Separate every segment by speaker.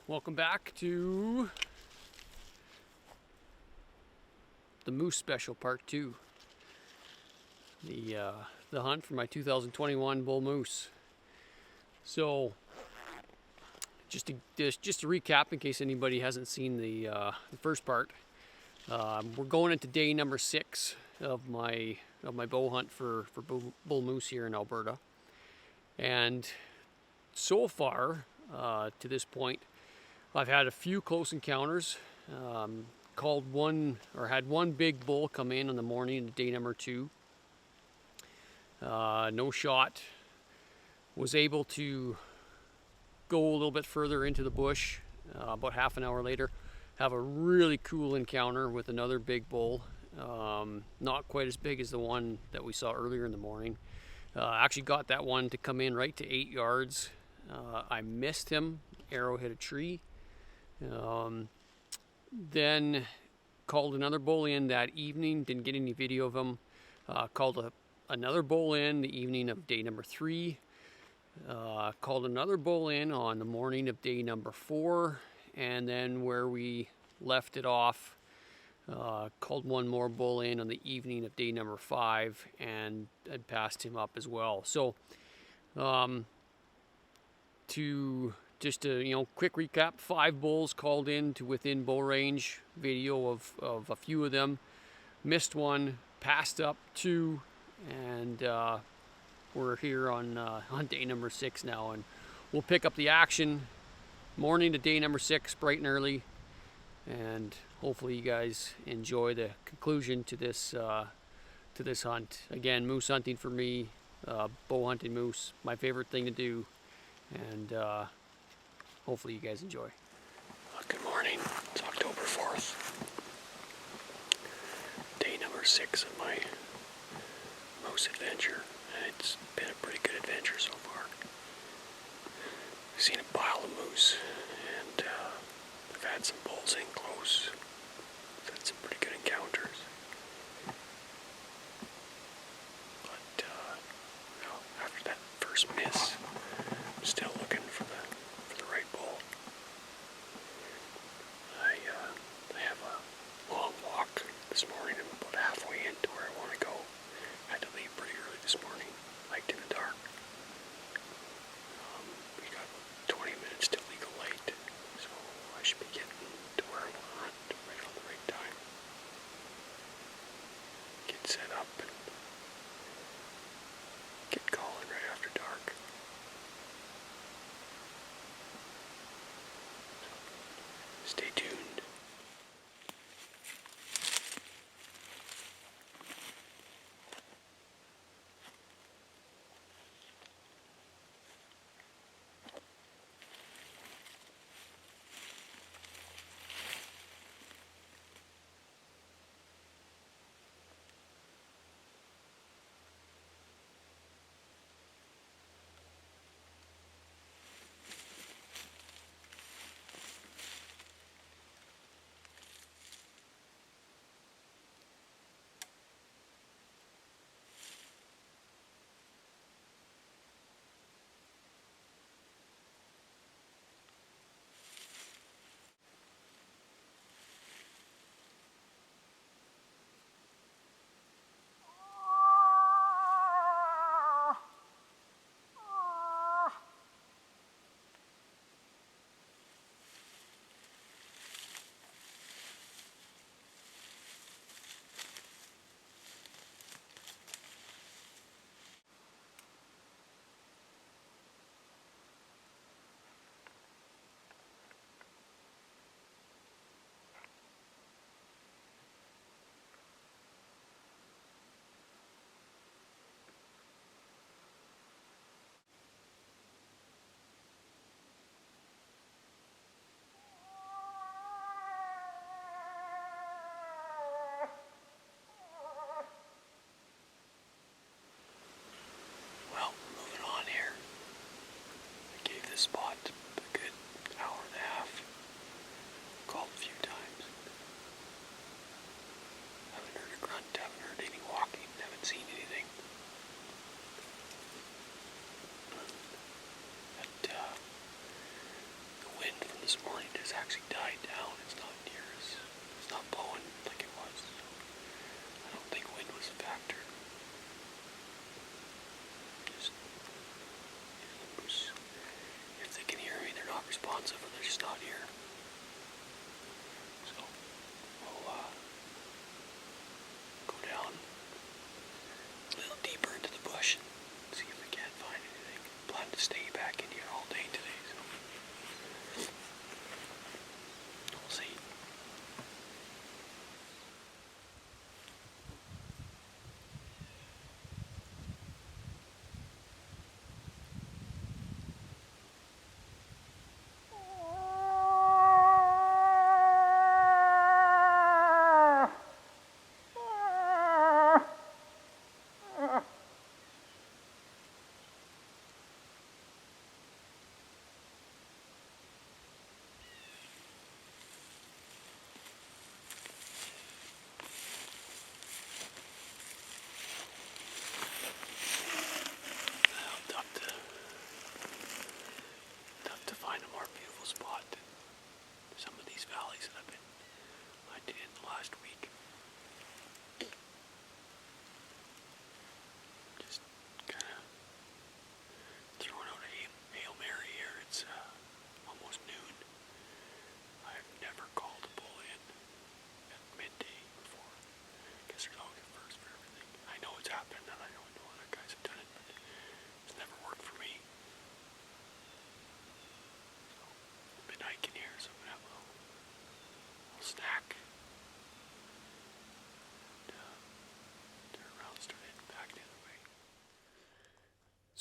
Speaker 1: Welcome back to the Moose Special Part 2. The hunt for my 2021 bull moose. So, just to recap in case anybody hasn't seen the first part, we're going into day number 6 of my bow hunt for bull moose here in Alberta, and so far to this point, I've had a few close encounters. Had one big bull come in the morning of day number 2. No shot. Was able to go a little bit further into the bush. About half an hour later, have a really cool encounter with another big bull. Not quite as big as the one that we saw earlier in the morning. Actually got that one to come in right to 8 yards. I missed him. Arrow hit a tree. Then called another bull in that evening. Didn't get any video of him. Called another bull in the evening of day number 3. Called another bull in on the morning of day number 4. And then where we left it off, called one more bull in on the evening of day number 5, and had passed him up as well. So, just a quick recap: 5 bulls called in to within bull range. Video of a few of them. Missed one, passed up 2, and we're here on day number 6 now, and we'll pick up the action morning to day number 6, bright and early, and hopefully you guys enjoy the conclusion to this hunt. Again, moose hunting for me, bow hunting moose, my favorite thing to do, and hopefully you guys enjoy. Good morning. It's October 4th. Day number 6 of my moose adventure. And it's been a pretty good adventure so far. I've seen a pile of moose, and I've had some bulls in close. I've had some pretty good encounters. But after that first miss, I'm still looking for the right bull. I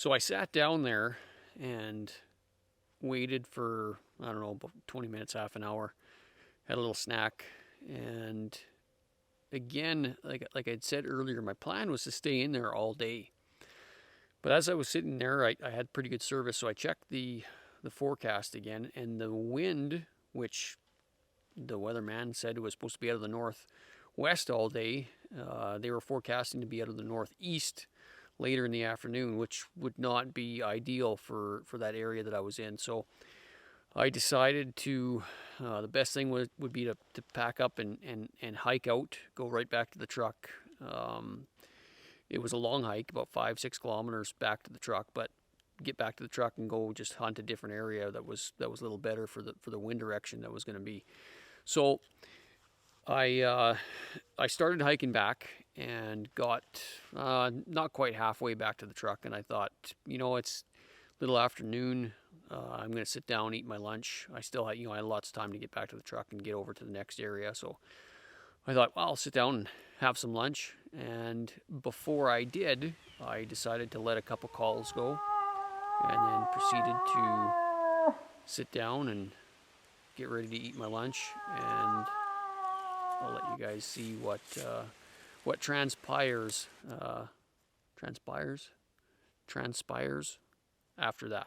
Speaker 1: So I sat down there and waited for, I don't know, about 20 minutes, half an hour. Had a little snack, and again, like I'd said earlier, my plan was to stay in there all day. But as I was sitting there, I had pretty good service, so I checked the forecast again, and the wind, which the weatherman said was supposed to be out of the northwest all day, they were forecasting to be out of the northeast later in the afternoon, which would not be ideal for that area that I was in. So I decided to, the best thing would be to pack up and hike out, go right back to the truck. It was a long hike, about 5-6 kilometers back to the truck, but get back to the truck and go just hunt a different area that was a little better for the wind direction that was going to be. So I started hiking back and got not quite halfway back to the truck, and I thought, it's a little afternoon. I'm going to sit down, eat my lunch. I still had, I had lots of time to get back to the truck and get over to the next area. So I thought, well, I'll sit down and have some lunch. And before I did, I decided to let a couple calls go, and then proceeded to sit down and get ready to eat my lunch. And I'll let you guys see what transpires after that.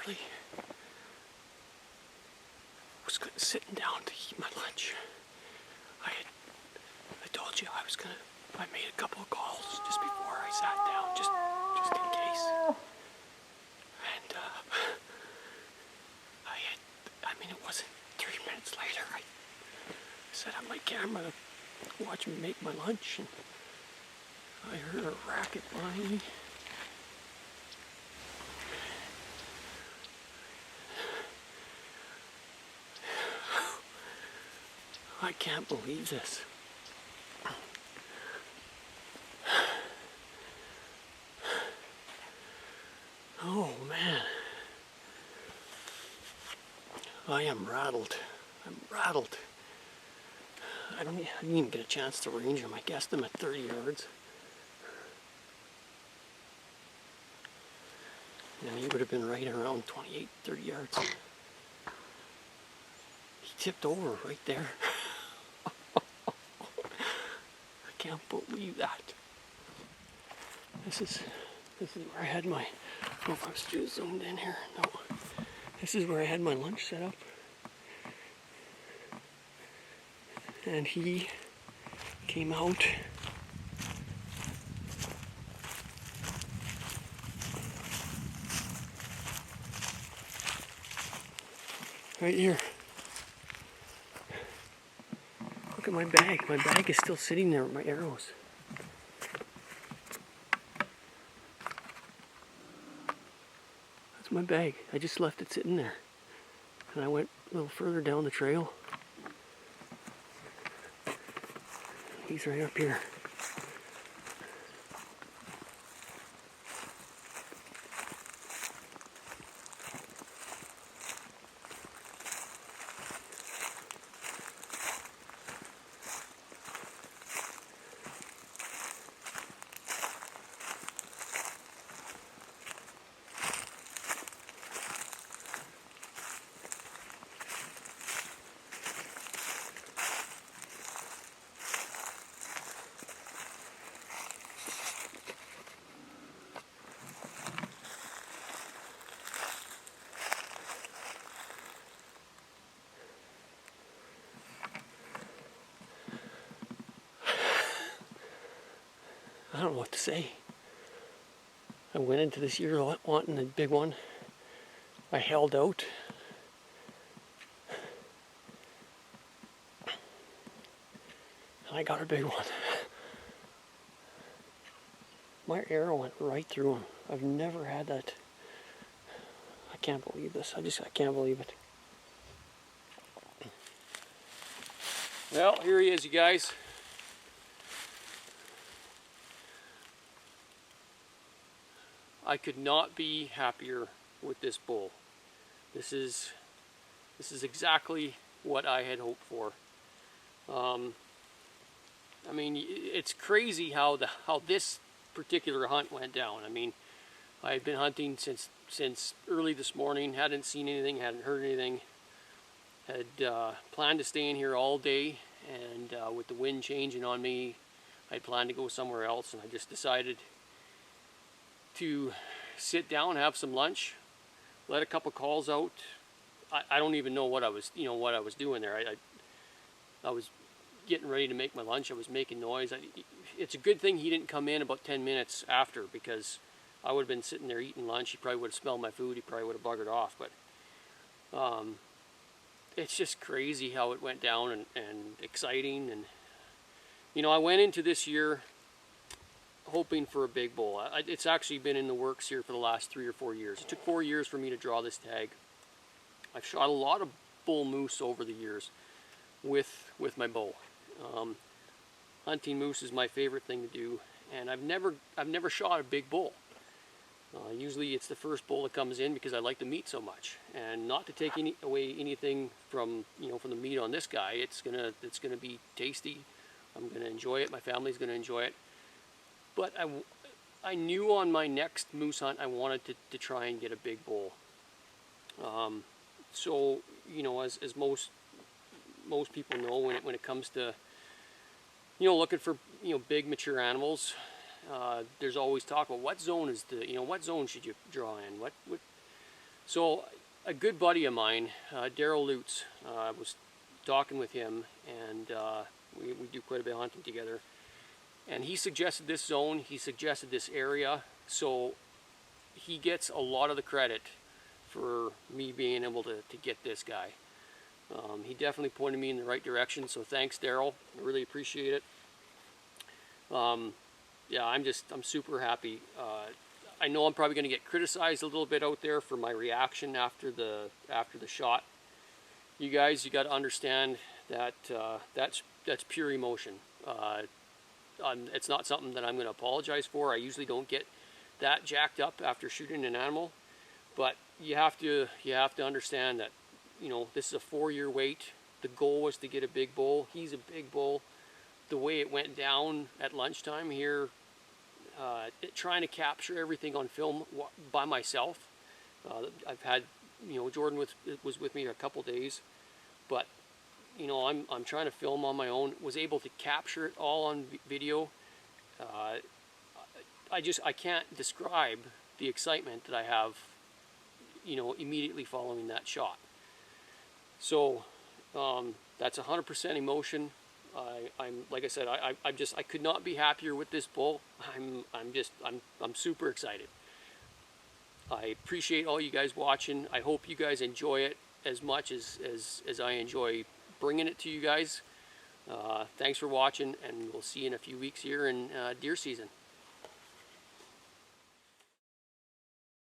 Speaker 1: literally was sitting down to eat my lunch. I told you I made a couple of calls just before I sat down, just in case. And it wasn't 3 minutes later. I set up my camera to watch me make my lunch, and I heard a racket behind me. I can't believe this. Oh man. I am rattled. I'm rattled. I didn't even get a chance to range him. I guessed him at 30 yards. And he would have been right around 28, 30 yards. He tipped over right there. I can't believe that. This is where I had my, I don't know if I was just zoomed in here. No. This is where I had my lunch set up. And he came out right here. Look at my bag. My bag is still sitting there with my arrows. That's my bag. I just left it sitting there. And I went a little further down the trail. He's right up here. I don't know what to say. I went into this year wanting a big one. I held out. And I got a big one. My arrow went right through him. I've never had that. I can't believe this. I can't believe it. Well, here he is, you guys. I could not be happier with this bull. This is exactly what I had hoped for. I mean, it's crazy how this particular hunt went down. I mean, I had been hunting since early this morning. Hadn't seen anything. Hadn't heard anything. Had planned to stay in here all day, and with the wind changing on me, I planned to go somewhere else, and I just decided to sit down, have some lunch, let a couple calls out. I don't even know what I was doing there. I was getting ready to make my lunch. I was making noise. It's a good thing he didn't come in about 10 minutes after, because I would have been sitting there eating lunch. He probably would have smelled my food. He probably would have buggered off. But it's just crazy how it went down, and exciting. And I went into this year hoping for a big bull. It's actually been in the works here for the last 3 or 4 years. It took 4 years for me to draw this tag. I've shot a lot of bull moose over the years with my bow. Hunting moose is my favorite thing to do, and I've never shot a big bull. Usually it's the first bull that comes in because I like the meat so much, and not to take away anything from from the meat on this guy. It's gonna be tasty. I'm gonna enjoy it. My family's gonna enjoy it. But I knew on my next moose hunt I wanted to try and get a big bull. So as most people know, when it comes to looking for big mature animals, there's always talk about what zone should you draw in, So a good buddy of mine, Daryl Lutz, I was talking with him, and we do quite a bit of hunting together. And he suggested this zone, he suggested this area, so he gets a lot of the credit for me being able to get this guy. He definitely pointed me in the right direction, so thanks, Daryl. I really appreciate it. Yeah, I'm super happy. I know I'm probably going to get criticized a little bit out there for my reaction after the shot. You guys, you got to understand that that's pure emotion. It's not something that I'm going to apologize for. I usually don't get that jacked up after shooting an animal, but you have to understand that, you know, this is a 4-year wait. The goal was to get a big bull. He's a big bull. The way it went down at lunchtime here, trying to capture everything on film by myself. I've had, you know, Jordan was with me a couple days, but you know, I'm trying to film on my own. Was able to capture it all on video. I can't describe the excitement that I have, you know, immediately following that shot. So that's 100% emotion. I'm like I said, I could not be happier with this bull. I'm super excited. I appreciate all you guys watching. I hope you guys enjoy it as much as I enjoy bringing it to you guys. Thanks for watching, and we'll see you in a few weeks here in deer season.